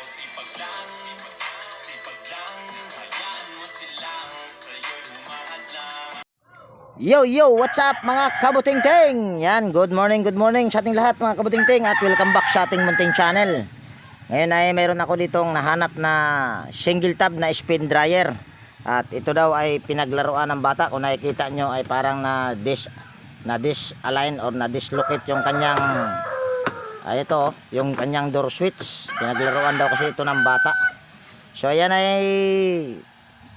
sipag lang, hayaan mo silang sa'yo'y humahadlang. Yo, what's up mga kabuting-ting? Yan, good morning sa ating lahat mga kabuting-ting at welcome back sa ating munting channel. Ngayon ay mayroon ako ditong nahanap na single tab na spin dryer. At ito daw ay pinaglaruan ng bata. Kung nakikita nyo ay parang na disalign or na dislocate yung kanyang ito, yung kanyang door switch. Pinaglaruan daw kasi ito ng bata. So ayan ay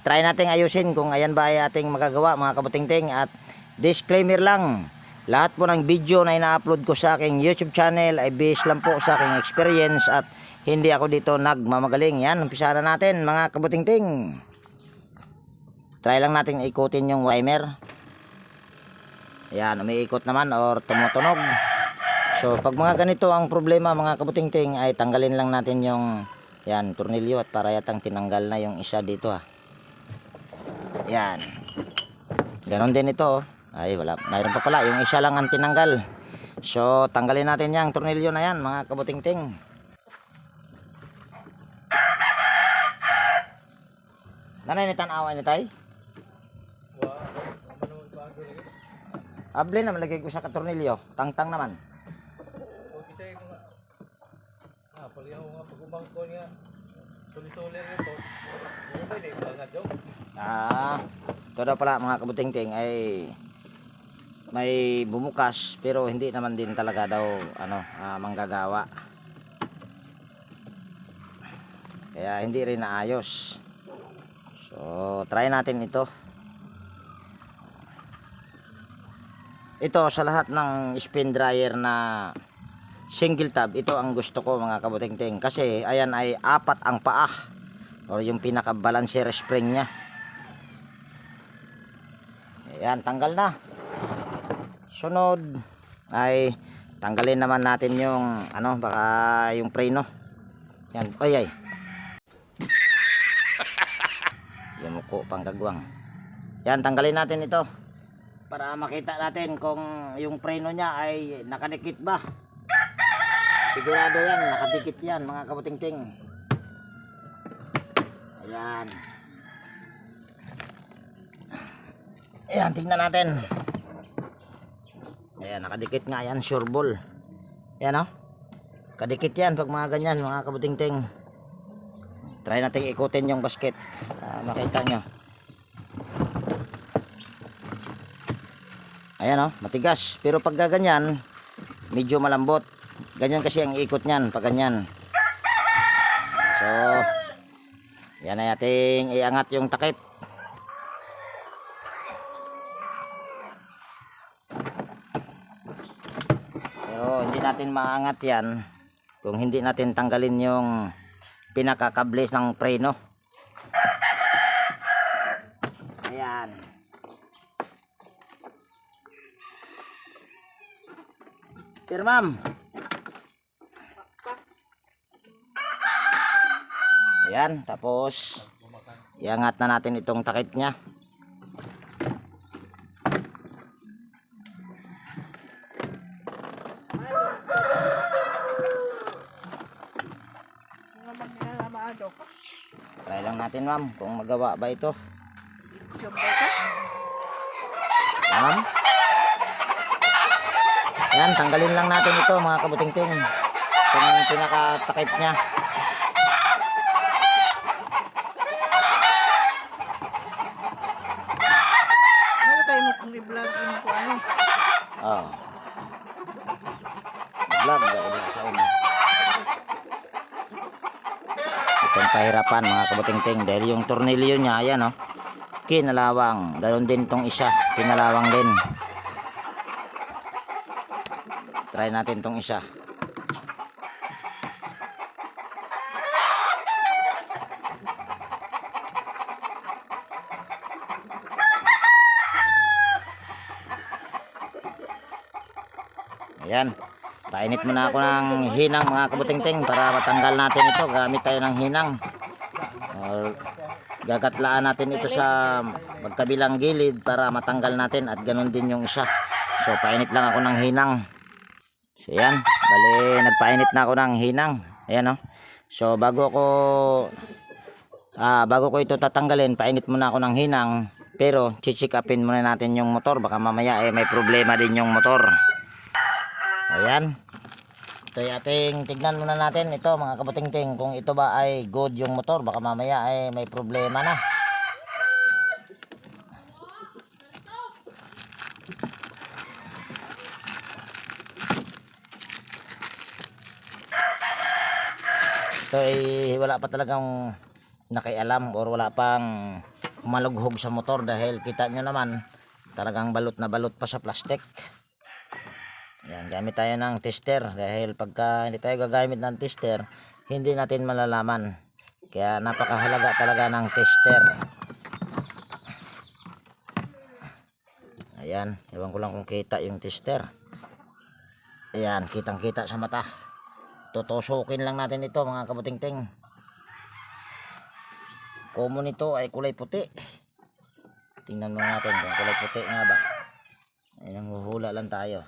try nating ayusin kung ayan ba ay ating magagawa mga kabuting-ting. At disclaimer lang, lahat po ng video na ina-upload ko sa aking YouTube channel ay based lang po sa aking experience at hindi ako dito nagmamagaling. Yan, umpisa na natin mga kabuting-ting. Try lang natin ikutin yung timer. Yan, umiikot naman or tumutunog. So pag mga ganito ang problema mga kabuting-ting ay tanggalin lang natin yung yan, tornilyo at para yatang tinanggal na yung isa dito ha. Yan. Ganon din ito. Ay wala, mayroon pa pala. Yung isa lang ang tinanggal. So tanggalin natin yung tornilyo na yan mga kabuting-ting. Nanay ni tanawa ni tay? Able na malagay ko sa tornilyo. Tangtang naman. Palihaw nga pag-ubang ko niya suli-suli ito. Ano ba yun? Mga joke? Ito daw pala mga kabuting-ting ay may bumukas pero hindi naman din talaga daw manggagawa. Kaya hindi rin naayos. So try natin ito. Ito sa lahat ng spin dryer na single tab, ito ang gusto ko mga kabuting-ting kasi ayan ay apat ang paa or yung pinaka balancer spring nya. Ayan, tanggal na. Sunod ay tanggalin naman natin yung baka yung preno. Yan, ay yung muko pang kagwang. Yan, tanggalin natin ito para makita natin kung yung preno nya ay nakadikit ba. Sigurado yan, nakadikit yan mga kabuting-ting. Ayan. Ayan, tingnan natin. Ayan, nakadikit nga yan, sure ball. Ayan o. Kadikit yan pag mga ganyan mga kabuting-ting. Try natin ikutin yung basket. Makita nyo. Ayan o, matigas. Pero pag ganyan, medyo malambot. Ganyan kasi ang ikot niyan pag ganyan. So yan ay ating iangat yung takip. Pero hindi natin maangat yan kung hindi natin tanggalin yung pinakakable ng preno. Ayan. Pero ma'am, ayan, tapos iangat na natin itong takip nya. Try lang natin ma'am kung magawa ba ito. Ma'am, ayan, tanggalin lang natin ito mga kabuting-ting, itong pinakatakip nya. I-vlog mo ko ano. Oh. Vlog sa una. Itong kahirapan mga kabuting-ting dahil yung tornilyo niya ayan oh. Kinalawang. Ganoon din tong isa, kinalawang din. Try natin tong isa. Ayan, painit muna ako ng hinang mga kabuting-ting para matanggal natin ito. Gamit tayo ng hinang. Gagatlaan natin ito sa magkabilang gilid para matanggal natin at ganun din yung isa. So painit lang ako ng hinang. So yan, bali nagpainit na ako ng hinang. Ayan o. So bago ko ito tatanggalin, painit muna ako ng hinang. Pero check upin muna natin yung motor, baka mamaya may problema din yung motor. Ayan. Ito ating tignan muna natin ito mga kabuting-ting, kung ito ba ay good yung motor, baka mamaya may problema na. So wala pa talagang nakialam or wala pang malughog sa motor dahil kita nyo naman talagang balot na balot pa sa plastic. Yan, gamit tayo ng tester dahil pagka hindi tayo gagamit ng tester hindi natin malalaman, kaya napakahalaga talaga ng tester. Ayan, ewan ko lang kung kita yung tester. Ayan, kitang kita sa mata. Tutusukin lang natin ito mga kabuting-ting. Common ito ay kulay puti. Tingnan mo natin kung kulay puti nga ba. Ayan, huhula lang tayo.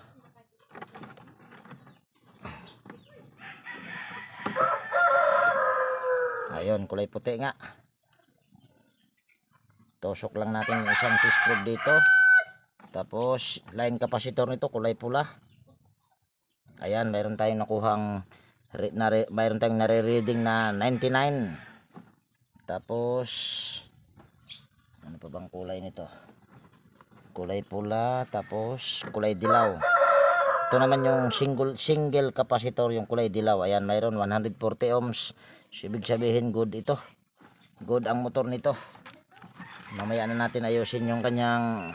Ayun, kulay puti nga. Tusok lang natin yung isang fuse probe dito. Tapos line capacitor nito kulay pula. Ayan, mayroon tayong nakuhang mayroon tayong nare-reading na 99. Tapos ano pa bang kulay nito? Kulay pula, tapos kulay dilaw. Ito naman yung single capacitor, yung kulay dilaw. Ayan, mayroon 140 ohms. Ibig sabihin good ito. Good ang motor nito. Mamaya na natin ayusin yung kanyang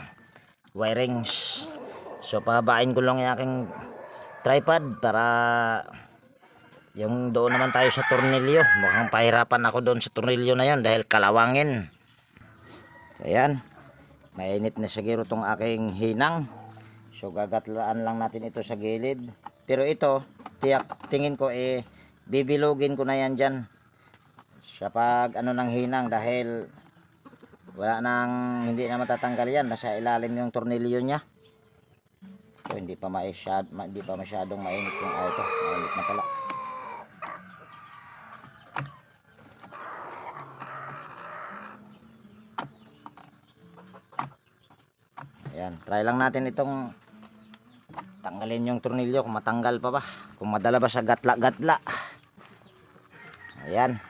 wirings. So pahabain ko lang yung aking tripod para yung doon naman tayo sa tornilyo. Mukhang pahirapan ako doon sa tornilyo na yan dahil kalawangin. So ayan, mainit na siguro tong aking hinang. So gagatlaan lang natin ito sa gilid. Pero ito tingin ko bibilugin ko na yan dyan sa pag ano ng hinang dahil wala nang, hindi na matatanggal yan, nasa ilalim yung tornilyo nya. So hindi pa masyadong mainit yung ito, mainit na pala. Ayan, try lang natin itong tanggalin yung tornilyo kung matanggal pa ba, kung madala ba sa gatla-gatla. Ayan.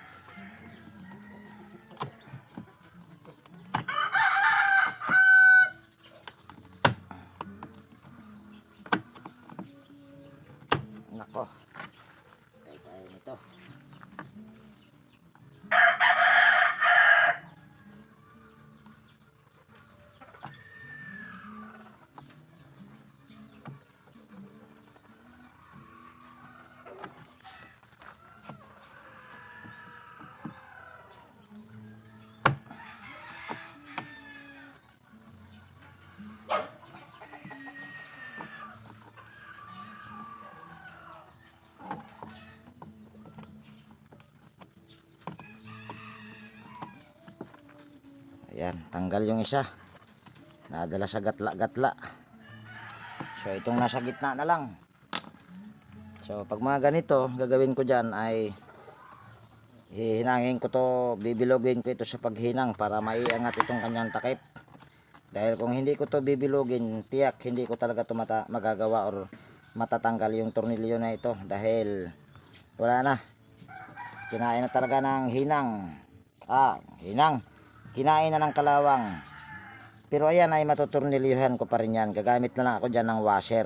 Nako. Tayo nito. Ayan, tanggal yung isa. Nadala sa gatla-gatla. So itong nasa gitna na lang. So pag mga ganito, gagawin ko dyan ay hihinangin ko to, bibilogin ko ito sa paghinang para maiangat itong kanyang takip. Dahil kung hindi ko to bibilogin, tiyak hindi ko talaga to magagawa or matatanggal yung tornilyo na ito dahil wala na. Kinain na talaga ng hinang. Kinain na ng kalawang. Pero ayan ay matuturnilyohan ko pa rin yan. Gagamit na lang ako dyan ng washer.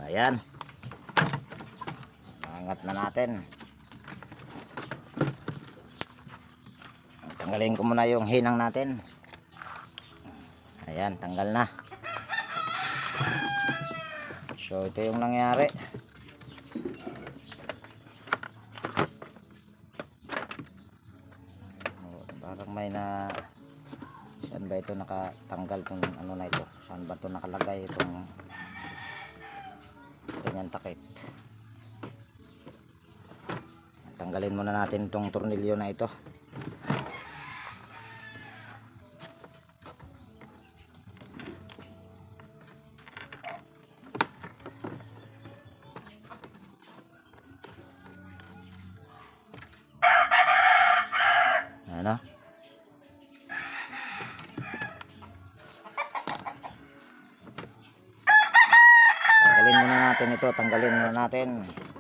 Ayan. Angat na natin. Tanggalin ko muna yung hinang natin. Ayan, tanggal na. So ito yung nangyari. Parang may na, saan ba ito nakatanggal tong ano na ito, saan ba ito nakalagay itong ganyan takip. Tanggalin muna natin itong tornilyo na ito. Ano? Tanggalin muna natin ito, tanggalin muna natin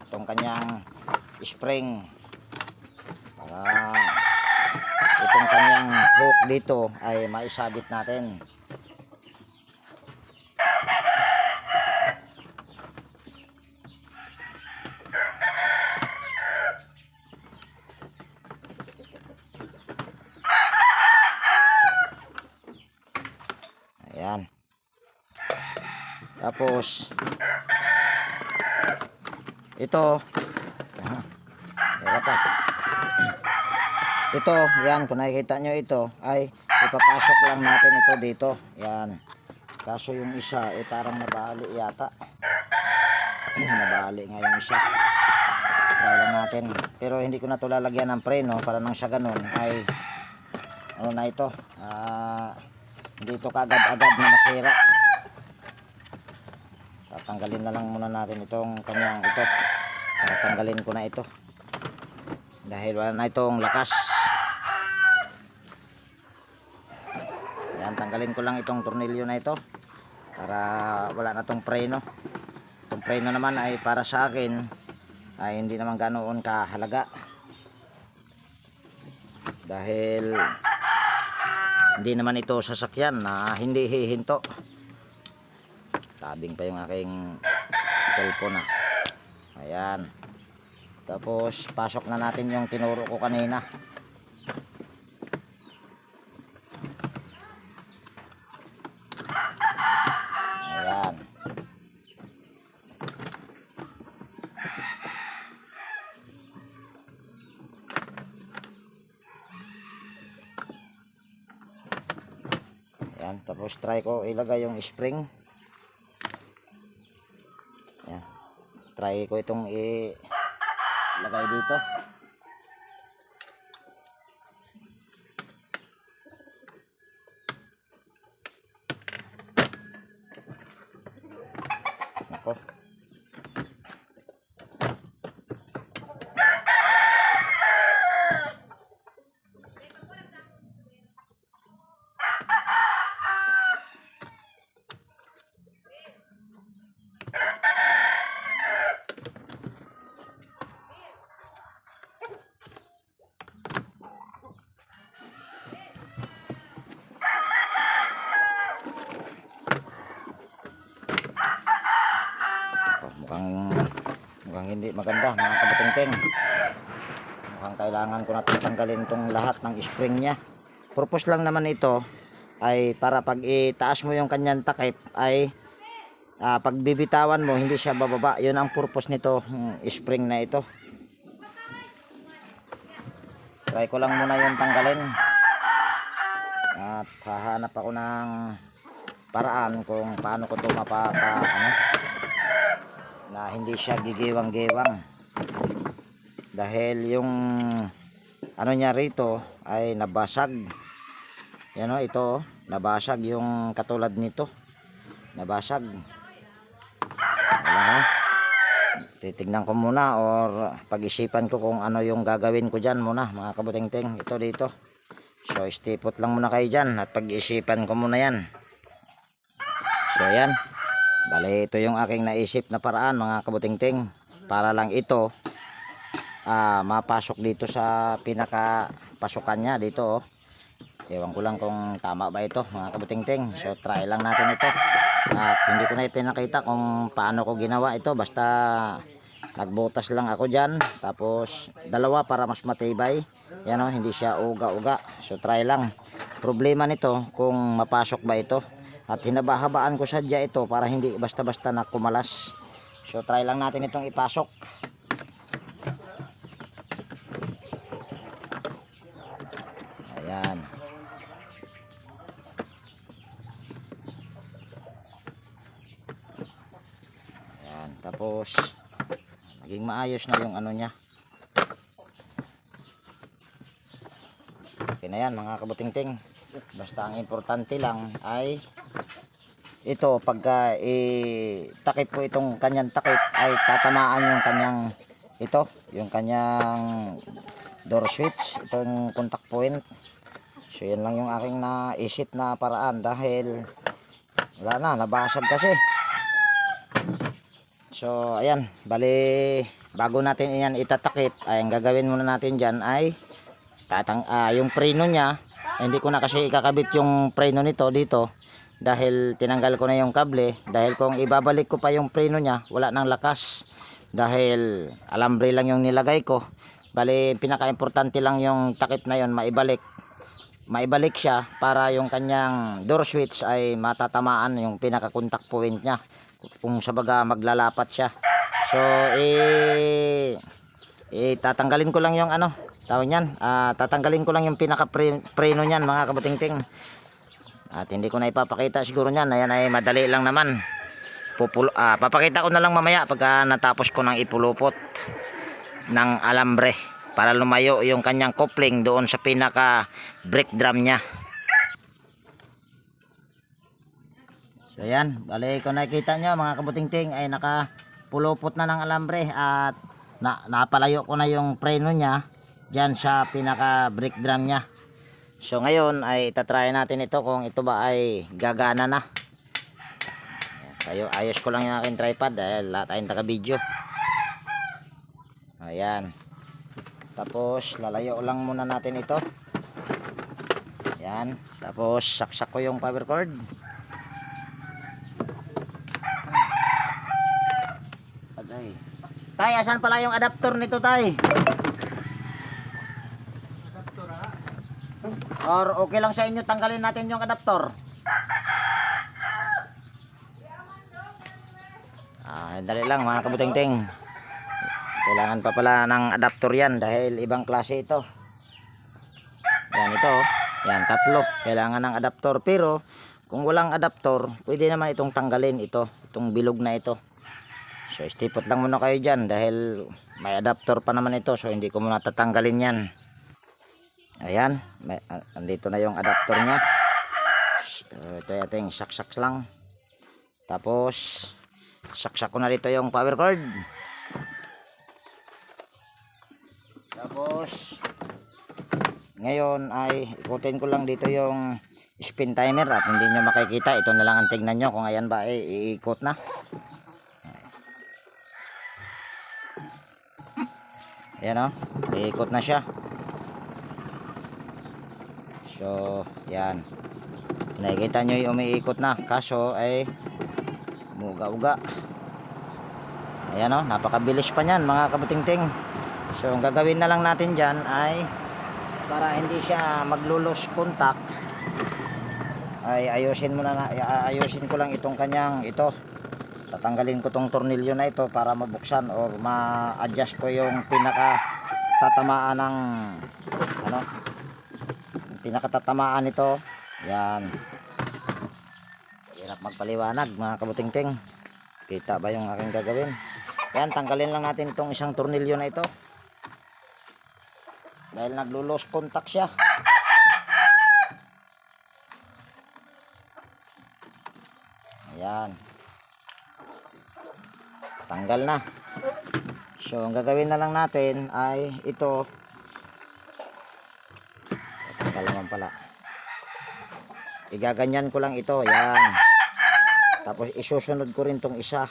itong kanyang spring para itong kanyang hook dito ay maisabit natin. Ayan. Tapos ito ito, yan, kung nakikita nyo ito ay ipapasok lang natin ito dito, yan. Kaso yung isa parang nabali yata. Nabali nga yung isa. Try lang natin, pero hindi ko na ito lalagyan ng preno para nang sa ganun ay ano na ito, hindi ito kaagad-agad na masira. Tatanggalin na lang muna natin itong kanyang ito. Tatanggalin ko na ito dahil wala na itong lakas. Yan, tanggalin ko lang itong tornilyo na ito para wala na itong preno. Itong preno naman ay para sa akin ay hindi naman ganoon kahalaga dahil hindi naman ito sasakyan na hindi hihinto. Tabing pa yung aking cellphone na. Ayan. Tapos pasok na natin yung tinuro ko kanina. Ayan. Ayan. Tapos try ko ilagay yung spring. Ayan. Try ko itong ilagay dito. Nako. Mukhang hindi maganda mga kabutingting. Mukhang kailangan ko na tanggalin itong lahat ng spring nya. Purpose lang naman ito ay para pag itaas mo yung kanyang takip ay pag bibitawan mo hindi siya bababa. Yun ang purpose nito, spring na ito. Try ko lang muna yung tanggalin at hahanap ako ng paraan kung paano ko ito na hindi siya gigiwang-giwang dahil yung ano niya rito ay nabasag. Yan o, ito nabasag yung katulad nito, nabasag. Wala, titignan ko muna or pag-isipan ko kung ano yung gagawin ko dyan muna mga kabutingting. Ito dito, so stipot lang muna kayo dyan at pag-isipan ko muna yan. So yan, bali ito yung aking naisip na paraan mga kabutingting para lang ito mapasok dito sa pinaka pasukan nya dito. Ewan ko lang kung tama ba ito mga kabutingting. So try lang natin ito at hindi ko na ipinakita kung paano ko ginawa ito, basta nagbutas lang ako dyan tapos dalawa para mas matibay. Yan o, hindi siya uga-uga. So try lang. Problema nito kung mapasok ba ito At hinaba-habaan ko sadya ito para hindi basta-basta na kumalas. So try lang natin itong ipasok. Ayan. Ayan. Tapos naging maayos na yung ano niya. Okay na yan mga kabutingting. Basta ang importante lang ay ito pagka takip po itong kanyang takip ay tatamaan yung kanyang yung kanyang door switch, itong contact point. So yan lang yung aking naisip na paraan dahil wala na, nabasag kasi. So ayan, bali bago natin iyan itatakip ay ang gagawin muna natin dyan ay yung preno niya. Hindi ko na kasi ikakabit yung preno nito dito dahil tinanggal ko na yung kable, dahil kung ibabalik ko pa yung preno niya wala nang lakas dahil alambre lang yung nilagay ko. Bali pinaka-importante lang yung takip na yon maibalik siya para yung kanyang door switch ay matatamaan yung pinaka-contact point niya kung sa baga maglalapat siya. So tatanggalin ko lang yung tawag niyan, tatanggalin ko lang yung pinaka-preno niyan mga kabutingting. At hindi ko na ipapakita siguro niyan, ayan ay madali lang naman. Papakita ko na lang mamaya pagka natapos ko ng ipulupot ng alambre para lumayo yung kanyang coupling doon sa pinaka brake drum niya. So ayan, bali kung nakikita nyo mga kabutingting ay nakapulupot na ng alambre at napalayo ko na yung preno niya dyan sa pinaka brake drum niya. So ngayon ay itatry natin ito kung ito ba ay gagana na. Ayos ko lang yung aking tripod dahil lahat tayong taga video. Ayan. Tapos lalayo lang muna natin ito. Ayan. Tapos saksak ko yung power cord. Tay, asan pala yung adapter nito, tay? Or okay lang sa inyo tanggalin natin yung adapter? Dali lang mga kabutingting. Kailangan pa pala ng adapter yan dahil ibang klase ito. Yan ito. Yan, tatlo. Kailangan ng adapter. Pero kung walang adapter, pwede naman itong tanggalin ito. Itong bilog na ito. So stipot lang muna kayo dyan dahil may adapter pa naman ito. So hindi ko muna tatanggalin yan. Ayan, andito na yung adapter nya. So, ito ating saksak lang. Tapos saksak ko na dito yung power cord. Tapos ngayon ay ikutin ko lang dito yung spin timer at hindi nyo makikita. Ito na lang ang tingnan nyo kung ayan ba ay iikot na. Ayan o, iikot na siya. So, yan. Nakikita nyo yung umiikot na. Kaso ay muga-uga. Ayan o, napakabilis pa nyan mga kabutingting. So, ang gagawin na lang natin dyan ay para hindi siya maglulos contact ay ayusin ko lang itong kanyang tatanggalin ko tong tornilyo na ito para mabuksan o ma-adjust ko yung pinaka-tatamaan ng pinakatatamaan nito. Yan. Hirap magpaliwanag mga kabutingting. Kita ba yung aking gagawin? Yan, tanggalin lang natin itong isang tornilyo na ito. Dahil naglulos contact siya. Ayan. Tanggal na. So, ang gagawin na lang natin ay ito. Naman pala. Igaganyan ko lang ito. Ayan. Tapos isusunod ko rin tong isa.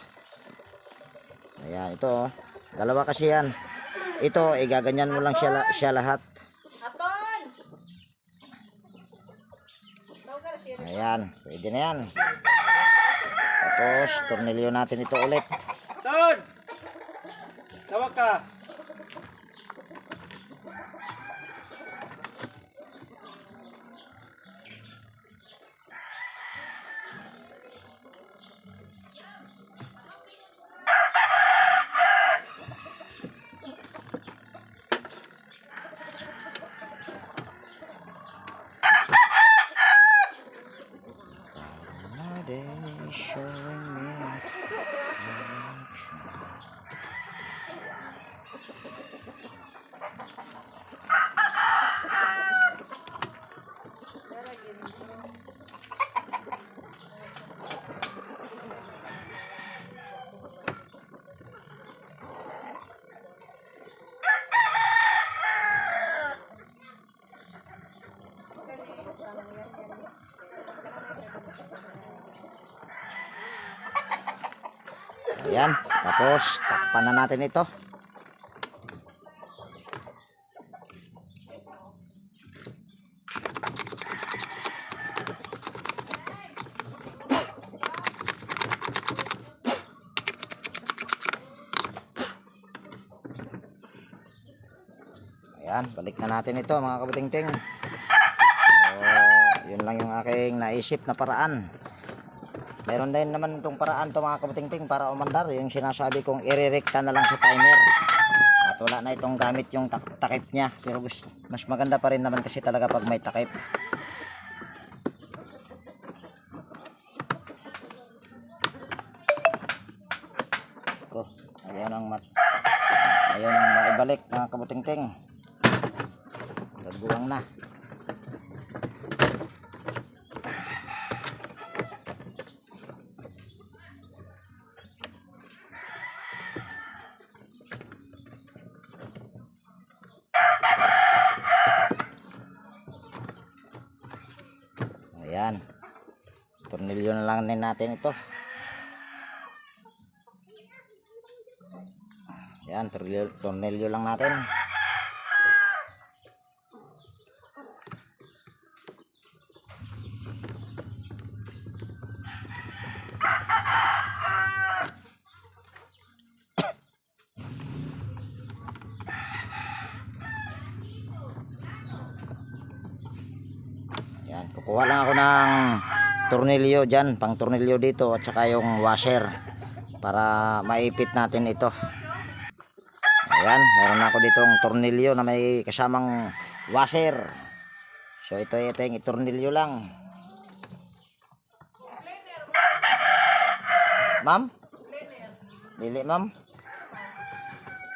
Ayan, ito. Dalawa kasi yan. Ito, igaganyan mo lang siya lahat. Ayan, pwede na yan. Tapos, tornilyo natin ito ulit. Ton! Tawag ka! Ayan, tapos takpan na natin ito. Ayan, balik na natin ito mga kabutingting. So, yun lang yung aking naisip na paraan. Meron din naman itong paraan to mga kabutingting para umandar. Yung sinasabi kong irerekta na lang sa timer. At wala na itong gamit yung takip niya. Pero mas maganda pa rin naman kasi talaga pag may takip. Ko, ayaw nang maibalik mga kabutingting. Nagbuwang na. Ayan. Tornilyo na lang din natin ito. Ayan, tornilyo lang natin. Ayan, kukuha lang ako ng tornilyo dyan, pang tornilyo dito at saka yung washer para maipit natin ito. Ayan, meron ako ditong tornilyo na may kasamang washer. So ito yung tornilyo lang. Ma'am? Dili ma'am.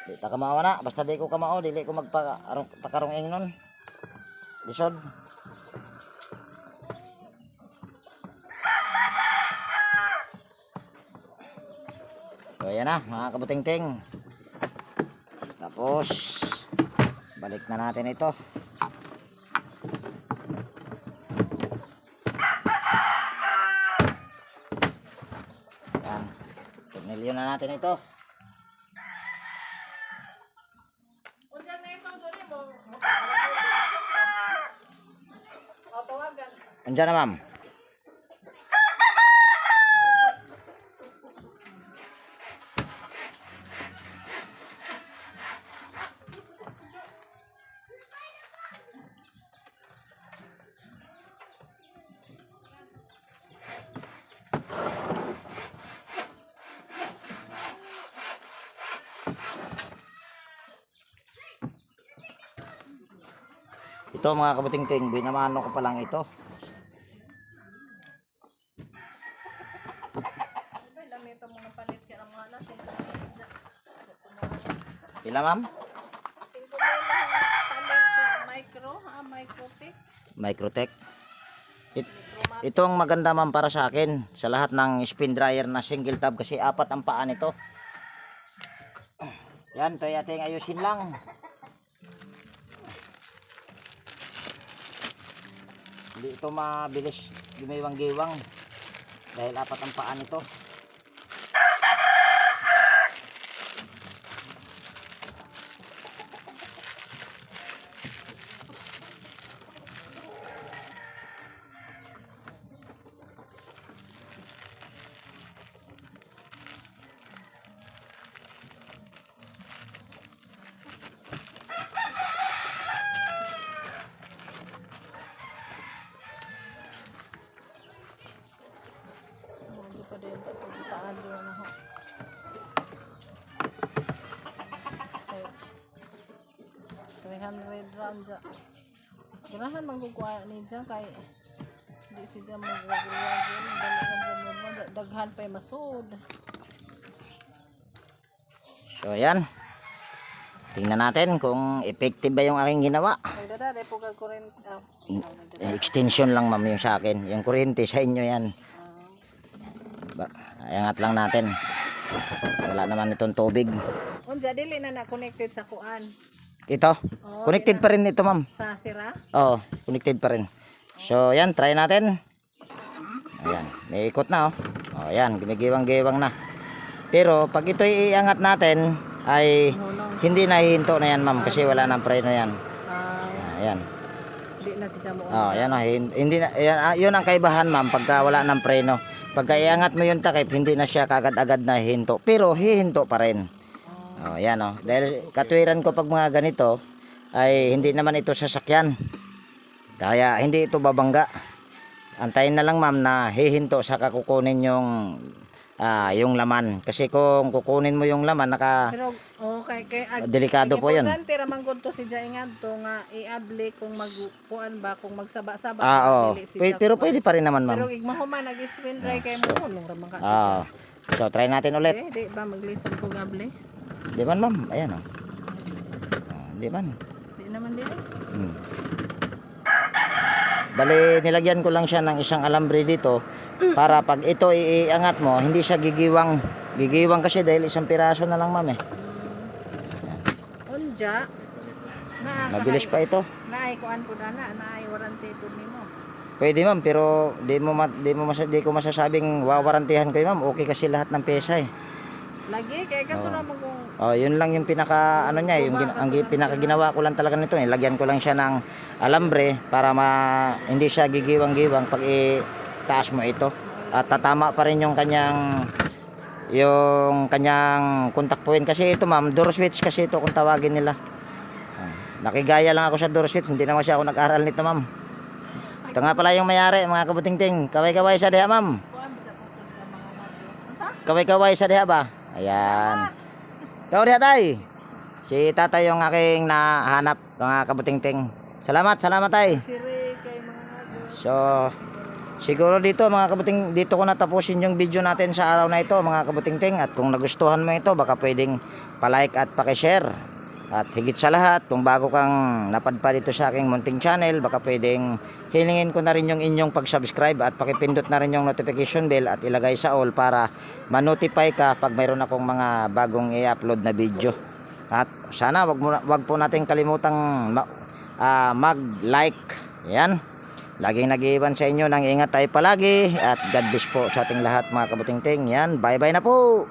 Di ta kamao na, basta di ko kamao, dili ko magpakarunging nun. Lisod. So ayan na mga kabutingting. Tapos balik na natin ito. Ayan, tornilyo na natin ito. Andiyan na ma'am. Ito mga kabutingting, binamano ko pa lang ito. Pila ma'am? Microtech. Ito ang maganda ma'am para sa akin sa lahat ng spin dryer na single tab kasi apat ang paa nito. Yan, ito ating ayusin lang. Hindi ito mabilis gumiwang-giwang dahil apat ang paa nito. pa din pagkitaan doon na ho. Okay. 300 ram dyan. Ganahan magkukuha ni dyan kay hindi siya magwagulwag yun. Daghan pa'y masud. So ayan. Tingnan natin kung effective ba yung aking ginawa. Ay dada, po kag kurente. Extension lang ma'am yung sa akin. Yung kuryente sa inyo yan. Ayangat lang natin. Wala naman itong tubig. Unja dili na connected sa kuan. Ito? Oh, Connected pa rin ito ma'am. Sa sira? Oo, connected pa rin. So ayan, try natin. Ayan, may ikot na oh. Oh, ayan, gumigiwang-giwang na. Pero pag ito iangat natin ay Hulong. hindi nahihinto na yan ma'am kasi wala nang preno yan. Ayan. Di na siya mo. Oh, yan oh, hindi na yan, yun ang kaibahan ma'am pagka wala nang preno. Pagka iangat mo yung takip, hindi na siya kagad-agad na hihinto, pero hihinto pa rin. Oh, yan oh. Dahil katwiran ko pag mga ganito ay hindi naman ito sasakyan. Kaya hindi ito babangga. Antayin na lang ma'am na hihinto sa kukunin yung laman. Kasi kung kukunin mo yung laman Pero kay delikado po yun. Importante ra man gud to si Jaingan to nga iabli kung magkuan ba kung magsaba-saba. Oo. dili siya Pero kuan. pwede pa rin naman Pero ma'am. igmahuman nag-spin dry kay mo hulong ra man kasi. Oo. So try natin ulit. Di ba maglison ko gabli? Di man ma'am, ayan oh. Di man. Di naman dili. Bali nilagyan ko lang siya ng isang alambre dito para pag ito iangat mo, hindi siya gigiwang. Gigiwang kasi dahil isang piraso na lang ma'am eh. Unja. Mabilis pa ito. Naay kuan ko dana, naay warranty to nimo. Pwede ma'am, pero di ko masasabing wawarantihan ko ma'am. Okay kasi lahat ng pyesa eh. Lagi kay kadto na mo kung Oh, yun lang yung pinaka ano niya, yung pinaka ginawa ko lang talaga nito, lagyan ko lang siya ng alambre para hindi siya gigiwang-giwang pag itaas mo ito. At tatama pa rin yung kanyang contact point kasi ito ma'am, door switch kasi ito kung tawagin nila. Nakigaya lang ako sa door switch, hindi naman siya ako nag-aral nito ma'am. Ito nga pala yung mayari mga kabuting-ting. Kaway-kaway sa diha ma'am. Kaway-kaway sa diha ba? Ayan. Ikaw diha tay. Si tatay yung aking nahanap mga kabuting-ting. Salamat tay. siri kay mga nagos. So, siguro dito mga kabuting, dito ko natapusin yung video natin sa araw na ito mga kabuting-ting. At kung nagustuhan mo ito, baka pwedeng palike at pakishare. At higit sa lahat, kung bago kang napadpad dito sa aking munting channel, baka pwedeng hilingin ko na rin yung inyong pag-subscribe at pakipindot na rin yung notification bell at ilagay sa all para ma-notify ka pag mayroon akong mga bagong i-upload na video. At sana wag po nating kalimutang mag-like. Yan. Laging nag-iwan sa inyo ng ingat tayo palagi at God bless po sa ating lahat mga kabuting-ting. Yan. Bye-bye na po.